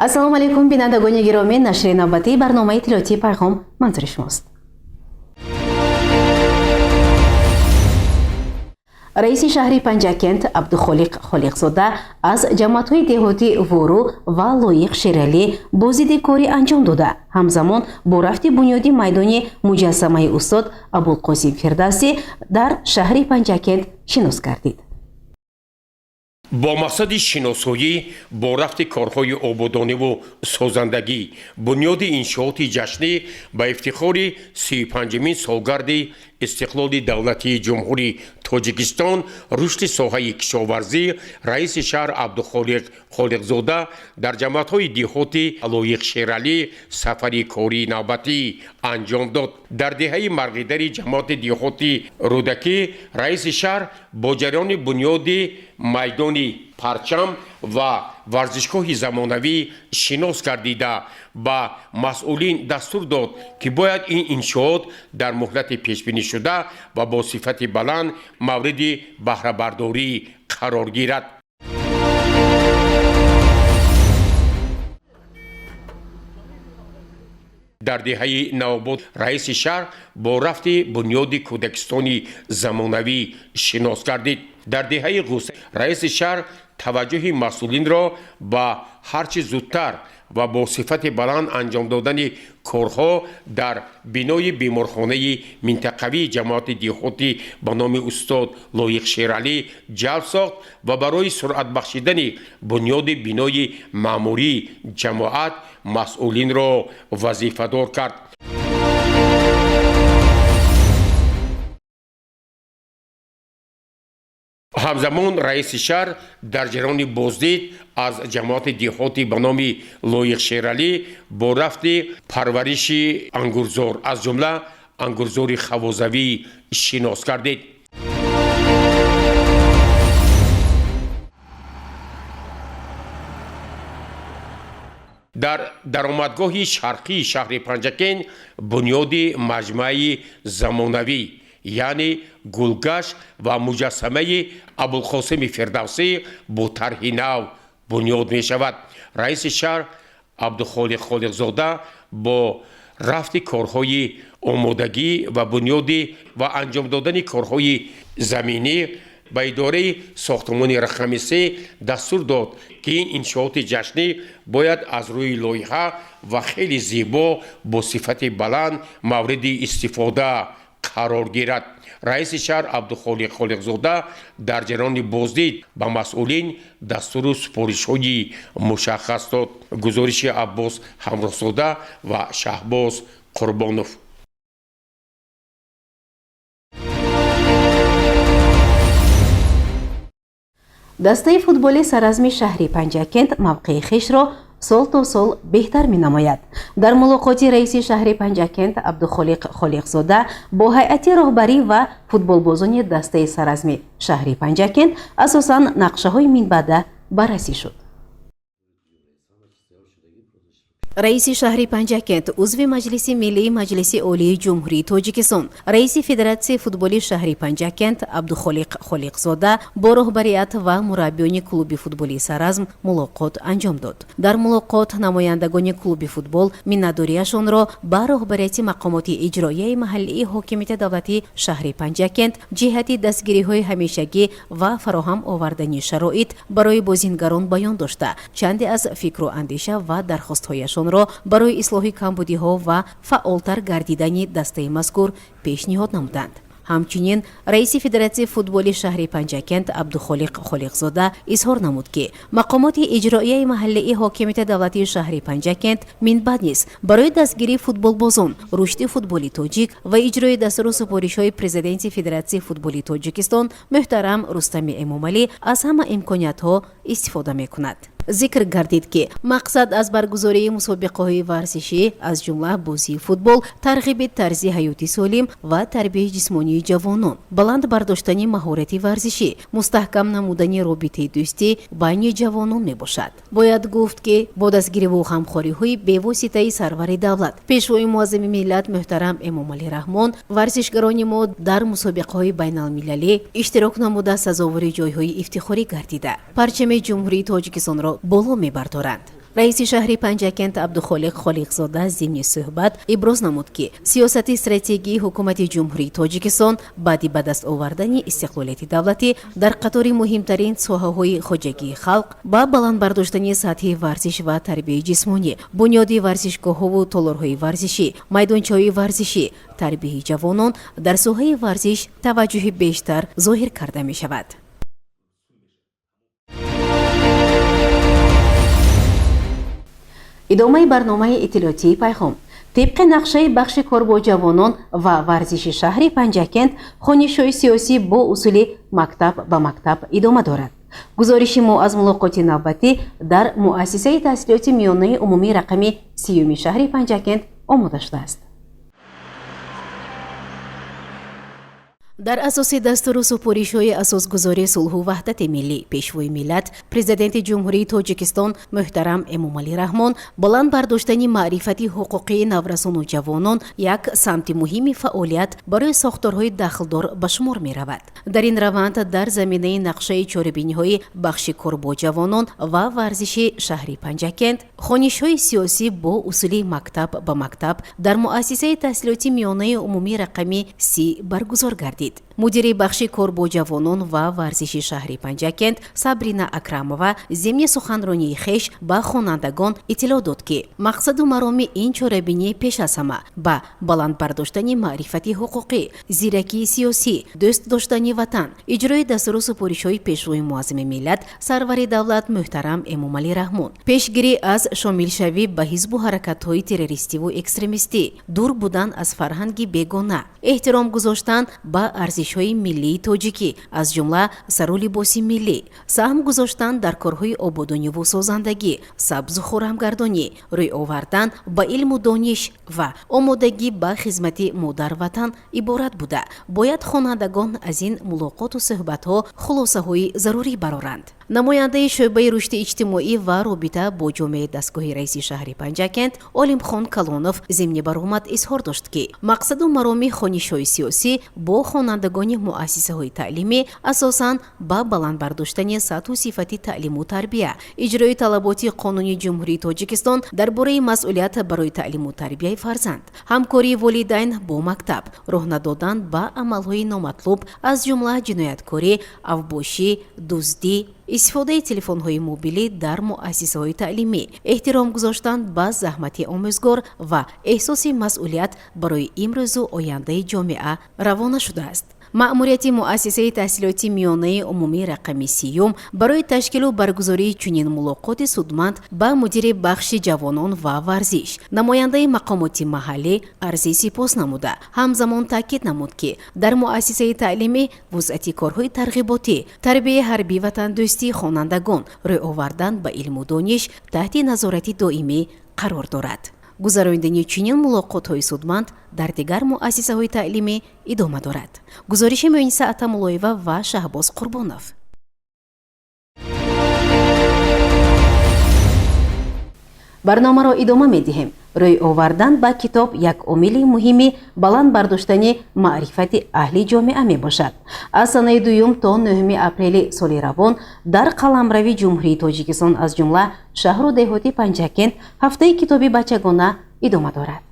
ассалому алайкум бинандагони гиромӣ, нашри навбатии барномаи иттилоотии пайғом манзури шумост. раиси шаҳри Панҷакент Абдухолиқ Холиқзода аз ҷамоатҳои деҳотӣ Вору ва Лоиқ Шералӣ бо зидди корӣ анҷом дода, ҳамзамон бо рафти бунёди майдони муҷассамаи устод Абулқосим Фирдавсӣ дар шаҳри Панҷакент шинос гардид. با مقصد شناسایی با رفت کارهای آبادانی و سازندگی بنیاد انشاءات جشنی به افتخار 35مین سالگرد استقلال دولتی جمهوری تاجیکستان رشد ساحه کشاورزی رئیس شهر عبدالخالق خالقزاده در جماعت‌های دهاتی لایق شیرالی سفری کاری نوبتی انجام داد. در دهه مرغیدری جماعت دهاتی رودکی رئیس شهر با جریان بنیاد میدان پرچم و ورزشگاه زمانوی شناس گردیده با مسئولین دستور داد که باید این انشاءات در مهلت پیشبینی شده و با صفت بلند مورد بهره برداری قرار گیرد. در دهه نوبت رئیس شهر با رفت بنیاد کودکستانی زمانوی شناس گردید. در دهه غصه رئیس شهر توجه مسئولین را با هرچه زودتر و با صفت بلند انجام دادن کارها در بنای بیمارخانه منطقوی جماعت دهاتی به نام استاد لایق شیرالی جلب ساخت و برای سرعت بخشیدن بنیاد بنای ماموری جماعت مسئولین را وظیفه‌دار کرد. همزمان رئیس شهر در جریان بازدید از جماعت دهاتی به نام لایق شیرالی با رفت پرورش انگورزار از جمله انگورزار خوازوی شناس گردید. در درآمدگاه شرقی شهر پنجکن بنیاد مجمع زمانوی یعنی گلگشت و مجسمه ابوالقاسم فردوسی با طرح نو بنیاد می شود. رئیس شهر عبدالخالق خالقزاده با رفت کارهای آمادگی و بنیادی و انجام دادن کارهای زمینی به اداره ساختمان رقم 3 دستور داد که این انشاءات جشنی باید از روی لایحه و خیلی زیبا با صفت بلند مورد استفاده قرار گیرد. رئیس شهر عبدالخالق خالقزاده در جریان بازدید به مسئولین دستور و سپارش‌های مشخص داد. گزارش عباس همراه‌زاده و شهباز قربانوف. дастаи футболи саразми шаҳри Панҷакент мавқеи хешро сол то сол беҳтар менамояд. дар мулоқоти раиси шаҳри Панҷакент Абдухолиқ Холиқзода бо ҳайати роҳбарӣ ва футболбозони дастаи саразми шаҳри Панҷакент асосан нақшаҳои минбаъда баррасӣ шуд. раиси шаҳри Панҷакент, узви маҷлиси миллии маҷлиси олии ҷумҳурии Тоҷикистон, раиси федератсияи футболи шаҳри Панҷакент Абдухолиқ Холиқзода бо роҳбарият ва мураббиёни клуби футболи Саразм мулоқот анҷом дод. дар мулоқот намояндагони клуби футбол миннатдорияшонро ба роҳбарияти мақомоти иҷроияи маҳаллии ҳокимияти давлати шаҳри Панҷакент ҷиҳати дастгириҳои ҳамешагӣ ва фароҳам овардани шароит барои бозингарон баён дошта, чанде аз фикру андеша ва дархостҳояшон ро барои ислоҳи камбудиҳо ва фаъолтар гардидани дастаи мазкур пешниҳод намуданд. ҳамчунин раиси федератсияи футболи шаҳри Панҷакент Абдухолиқ Холиқзода изҳор намуд ки мақомоти иҷроияи маҳаллии ҳокимияти давлати шаҳри Панҷакент минбаъд низ барои дастгирии футболбозон, рушди футболи тоҷик ва иҷрои дастуру супоришҳои президенти федератсияи футболи Тоҷикистон муҳтарам Рустами Эмомалӣ аз ҳама имкониятҳо истифода мекунад. зикр гардид ки мақсад аз баргузории мусобиқаҳои варзишӣ аз ҷумла бозии футбол тарғиби тарзи ҳаёти солим ва тарбияи ҷисмонии ҷавонон, баланд бардоштани маҳорати варзишӣ, мустаҳкам намудани робитаи дӯстӣ байни ҷавонон мебошад. бояд гуфт ки бо дастгириву ҳамхориҳои бевоситаи сарвари давлат, пешвои муаззами миллат муҳтарам Эмомалӣ Раҳмон, варзишгарони мо дар мусобиқаҳои байналмилалӣ иштирок намуда сазовори ҷойҳои ифтихорӣ гардида, парчами ҷумҳурии Тоҷикистонро боло мебардоранд. раиси шаҳри Панҷакент Абдухолиқ Холиқзода зимни суҳбат иброз намуд ки сиёсати стратегии ҳукумати ҷумҳурии Тоҷикистон баъди ба даст овардани истиқлолияти давлатӣ дар қатори муҳимтарин соҳаҳои хоҷагии халқ ба баландбардоштани сатҳи варзиш ва тарбияи ҷисмонӣ, бунёди варзишгоҳҳову толорҳои варзишӣ, майдончаҳои варзишӣ, тарбияи ҷавонон дар соҳаи варзиш таваҷҷӯҳи бештар зоҳир карда мешавад. идомаи барномаи иттилоотии пайғом. طبق نقشه بخش کار با جوانان و ورزش شهر پنجکند خونیش‌های سیاسی با اصول مکتب به مکتب ادامه دارد. گزارش ما از ملاقات نوبتی در مؤسسه تحصیلات میانه عمومی رقمی 30 شهر پنجکند آماده شده است. дар асоси дастуру супоришҳои асосгузории сулҳу ваҳдати миллӣ пешвои миллат президенти ҷумҳурии Тоҷикистон муҳтарам Эмомалӣ Раҳмон баланд бардоштани маърифати ҳуқуқии наврасону ҷавонон як самти муҳими фаъолият барои сохторҳои дахлдор ба шумор меравад. дар ин раванд дар заминаи нақшаи чорабиниҳои бахши кор бо ҷавонон ва варзиши шаҳри Панҷакент хонишҳои сиёсӣ бо усули мактаб ба мактаб дар муассисаи таҳсилоти миёнаи умумии рақами 30 баргузор гардид. мудири бахши кор бо ҷавонон ва варзиши шаҳри Панҷакент Сабрина Акрамова зимни суханронии хеш ба хонандагон иттилоъ дод ки мақсаду мароми ин чорабинӣ пеш аз ҳама ба баланд бардоштани маърифати ҳуқуқӣ, зиракии сиёсӣ, дӯст доштани ватан, иҷрои дастуру супоришҳои пешвои муаззими миллат сарвари давлат муҳтарам Эмомалӣ Раҳмон, пешгирӣ аз шомилшавӣ ба ҳизбу ҳаракатҳои террористиву экстремистӣ, дур будан аз фарҳанги бегона, эҳтиром гузоштан ба арзишҳои миллии тоҷикӣ аз ҷумла сару либоси миллӣ, саҳм гузоштан дар корҳои ободониву созандагӣ, сабзу хӯрамгардонӣ, рӯй овардан ба илму дониш ва омодагӣ ба хизмати модар ватан иборат буда, бояд хонандагон аз ин мулоқоту суҳбатҳо хулосаҳои зарурӣ бароранд. намояндаи шӯъбаи рушди иҷтимоӣ ва робита бо ҷомеаи дастгоҳи раиси шаҳри Панҷакент Олимхон Калонов зимни баромад изҳор дошт ки мақсаду мароми хонишҳои сиёсӣ бо хонандагони муассисаҳои таълимӣ асосан ба баланд бардоштани сатҳу сифати таълиму тарбия, иҷрои талаботи қонунии ҷумҳурии Тоҷикистон дар бораи масъулият барои таълиму тарбияи фарзанд, ҳамкории волидайн бо мактаб, роҳна додан ба амалҳои номатлуб аз ҷумла ҷинояткорӣ, авбошӣ, дуздӣ, истифодаи телефонҳои мобилӣ дар муассисаҳои таълимӣ, эҳтиром гузоштан ба заҳмати омӯзгор ва эҳсоси масъулият барои имрӯзу ояндаи ҷомеа равона шудааст. маъмурияти муассисаи таҳсилоти миёнаи умумии рақами 30 барои ташкилу баргузории чунин мулоқоти судманд ба мудири бахши ҷавонон ва варзиш, намояндаи мақомоти маҳаллӣ арзи сипос намуда, ҳамзамон таъкид намуд ки дар муассисаи таълимӣ вузъати корҳои тарғиботӣ, тарбияи ҳарбӣ ватандӯстии хонандагон, рӯй овардан ба илму дониш таҳти назорати доимӣ қарор дорад. гузарондани чунин мулоқотҳои судманд дар дигар муассисаҳои таълимӣ идома дорад. гузориши Муниса Атамуллоева ва Шаҳбоз Қурбонов. барномаро идома медиҳем. рӯй овардан ба китоб як омили муҳими баланд бардоштани маърифати аҳли ҷомеа мебошад. аз санаи 2 то 9 апрели соли равон дар қаламрави ҷумҳурии Тоҷикистон аз ҷумла шаҳру деҳоти Панҷакент ҳафтаи китоби бачагона идома дорад.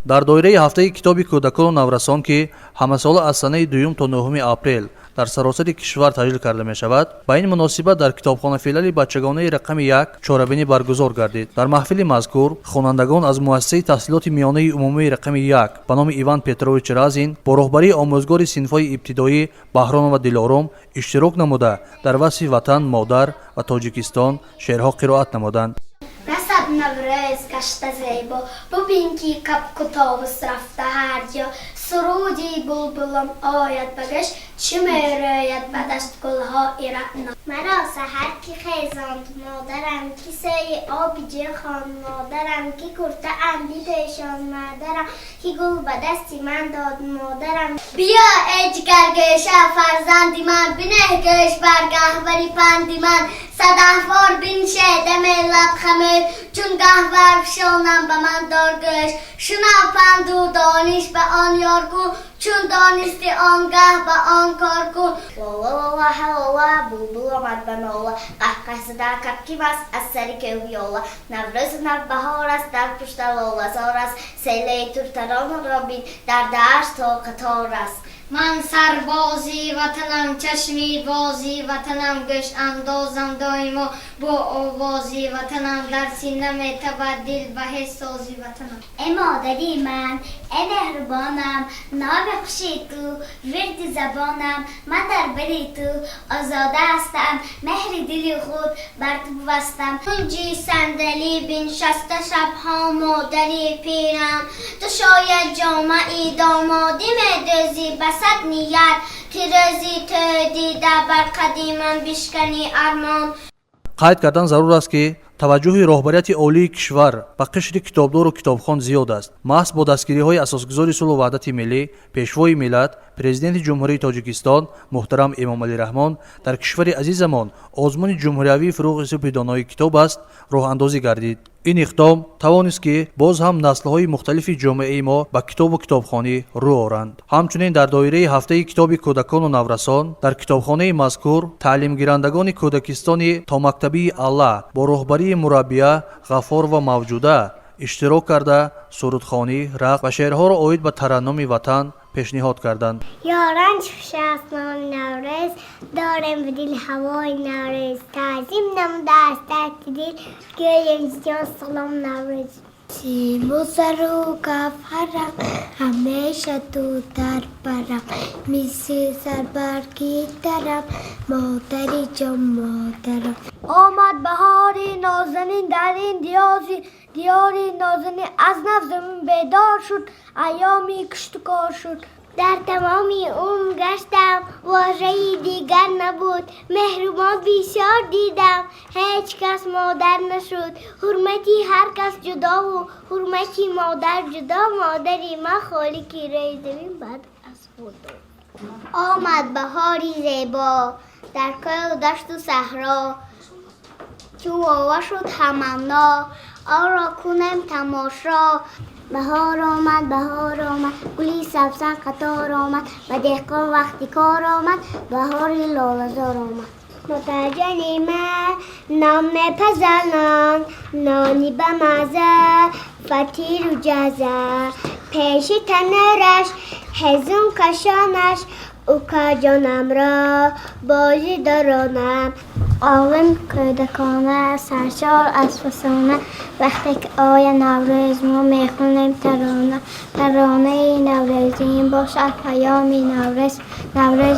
дар доираи ҳафтаи китоби кӯдакону наврасон ки ҳамасола аз санаи 2 то 9 апрел дар саросари кишвар таҷлил карда мешавад, ба ин муносибат дар китобхонафилали бачагонаи рақами 1 чорабинӣ баргузор гардид. дар маҳфили мазкур хонандагон аз муассисаи таҳсилоти миёнаи умумии рақами 1 ба номи Иван Петрович Разин бо роҳбарии омӯзгори синфҳои ибтидоӣ Баҳронова Дилором иштирок намуда дар васфи ватан, модар ва Тоҷикистон шеърҳо қироат намуданд. Nasab Navruz gashta zebo, bubin ki kapkutobus rafta har ja, surudi bulbulum oyat bagash, chimöröyat badast gulha iratna. Mara sahar ki khezand madaram ki sayi abije khan madaram ki kurta andi deshan madaram ki gul badasti man dad madaram. Biya ejgar gesha farzandi man bineh gesh bargah bari pandi man sadahvar bin shedem lab khamir چون گهور فشانم به من دارگش شنو پند و دانش به آن یار کن چون دانستی آنگه به آن کار کن لالا حلالا بلبل آمد به ناله قهقه صدا کرد کی بس از سری که ویاله نوروز نوبهار است در پشت لاله زار است سیل ترتران را بین در دشت تا قطار است من سربازی وطنم چشمی بازی وطنم گشت اندازم دایما با آوازی وطنم در سینه تبدیل به حس سازی وطنم ای مادری من ای مهربانم نابخشی تو ورد زبانم من در بری تو آزاده هستم مهر دل خود بر تو بستم کنجی صندلی بنشسته شبها مادری پیرم تو شاید جامعی دامادی میدوزی بسد نیت تیرزی تو دیده بر قدیمم بشکنی ارمان қайд кардан зарур аст ки таваҷҷӯҳи роҳбарияти олии кишвар ба қишри китобдору китобхон зиёд аст. маҳз бо дастгириҳои асосгузори сулҳу ваҳдати миллӣ пешвои миллат президенти ҷумҳурии тоҷикистон муҳтарам эмомалӣ раҳмон дар кишвари азизамон озмуни ҷумҳуриявии фурӯғи субҳи донои китоб аст роҳандозӣ гардид. ин иқдом тавонист ки боз ҳам наслҳои мухталифи ҷомеаи мо ба китобу китобхонӣ рӯ оранд. ҳамчунин дар доираи ҳафтаи китоби кӯдакону наврасон дар китобхонаи мазкур таълимгирандагони кӯдакистони томактабии алла бо роҳбарии мураббия ғафорова мавҷуда иштирок карда сурудхонӣ рақс ва шеърҳоро оид ба тараннуми ватан пешниҳод карданд. یاران شخصان نوروز دارم و دل هوای نوروز تعظیم نموده است در دل گویم زیان سلام نوروز سیم و سر و کفرم همیشه تو در برم میسی سر برگیترم مادری جان مادرم آمد بهاری نازنین در این دیاری نازنین از نفسمون بیدار شد ایامی کشتکار شد در تمامی عمر گشتم واژه‌ای دیگر نبود مهربان بسیار دیدم هیچ کس مادر نشد حرمتی هر کس جدا و حرمتی مادر جدا مادری ما خالقی رای زمین بعد از خود آمد بهاری زیبا در کوه و دشت و صحرا چون واوا شد تمنا آن را کنم تماشا بهار آمد گلی سبزن قطار آمد و دهقان وقتی کار آمد بهاری لاله‌زار آمد مترجم من نام پزنان نانی به مزه فتیر و جزه پیش تنرش هزون کشانش او که جانم را بازی دارانم عالم کودکانه سرشار از فسانه وقتی که آیا نوروز ما میخونیم ترانه نوروزی باشد پیامی نوروز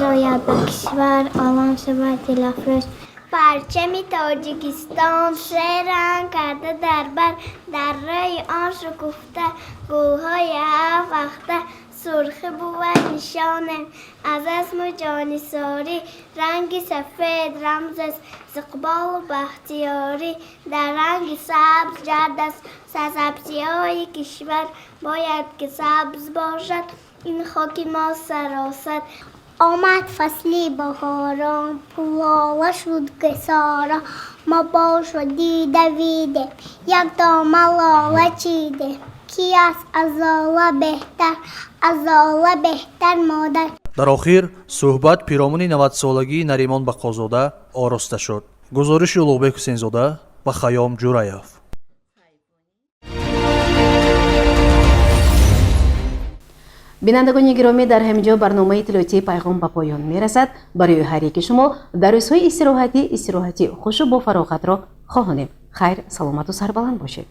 آید به کشور عالم شود دلفروز پرچم تاجیکستان شیران کرده در بر در رای آن شکفته گلهای هفته سرخ بود نشانم از اسم جانیساری رنگ سفید رمز است استقبال و بختیاری در رنگ سبز جرد است سبزی‌های کشور باید که سبز باشد این خاک ما سراست آمد فصلی بهاران پلاله شد گسارا ما باش و دیده ویده یک دام لاله چیده کی است از لاله بهتر مادر. дар охир суҳбат пиромони 90-солагии Наримон Бақозода ороста шуд. гузориши Улуғбек Ҳусейнзода ва Хаём Ҷураев. бинандагони гиромӣ дар ҳаминҷо барномаи иттилоотии пайғом ба поён мерасад. барои ҳар яки шумо дар рӯзҳои истироҳатӣ хушу бо фароғатро хоҳонем. хайр саломату сарбаланд бошед.